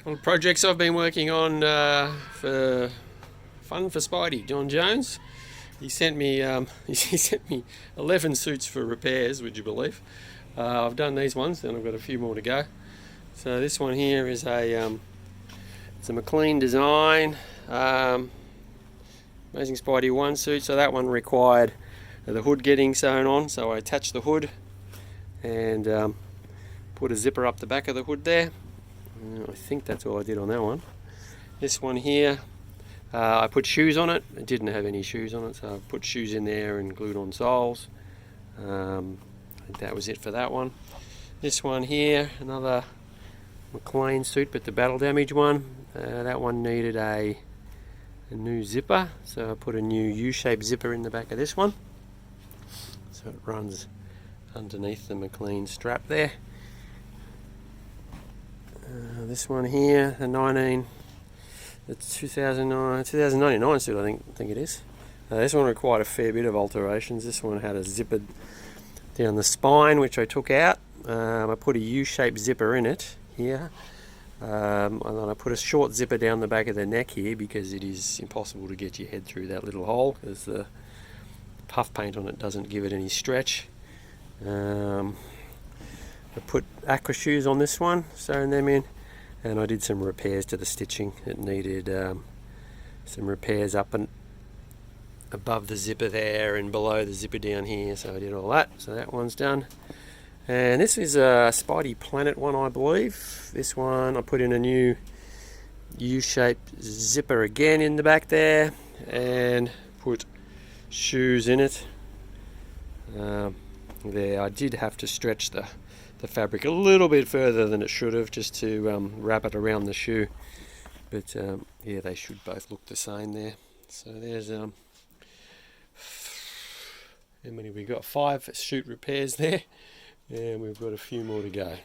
On projects I've been working on for Fun for Spidey, John Jones. He sent me he sent me 11 suits for repairs. Would you believe? I've done these ones, and I've got a few more to go. So this one here is it's a McLean design, Amazing Spidey 1 suit. So that one required the hood getting sewn on. So I attached the hood and put a zipper up the back of the hood there. I think that's all I did on that one. This one here, I put shoes on it. It didn't have any shoes on it, so I put shoes in there and glued on soles. I think that was it for that one. This one here, another McLean suit, but the battle damage one. That one needed a new zipper, so I put a new U-shaped zipper in the back of this one. So it runs underneath the McLean strap there. This one here, the 2099 suit, I think it is. This one required a fair bit of alterations. This one had a zipper down the spine, which I took out. I put a U-shaped zipper in it here, and then I put a short zipper down the back of the neck here because it is impossible to get your head through that little hole because the puff paint on it doesn't give it any stretch. I put aqua shoes on this one, sewing them in, and I did some repairs to the stitching. It needed some repairs up and above the zipper there and below the zipper down here, so I did all that. So that one's done. And this is a Spidey Planet one, I believe. This one I put in a new U-shaped zipper again in the back there and put shoes in it. There, I did have to stretch the fabric a little bit further than it should have just to wrap it around the shoe, but yeah, they should both look the same there. So there's how many we got? 5 shoot repairs there, and we've got a few more to go.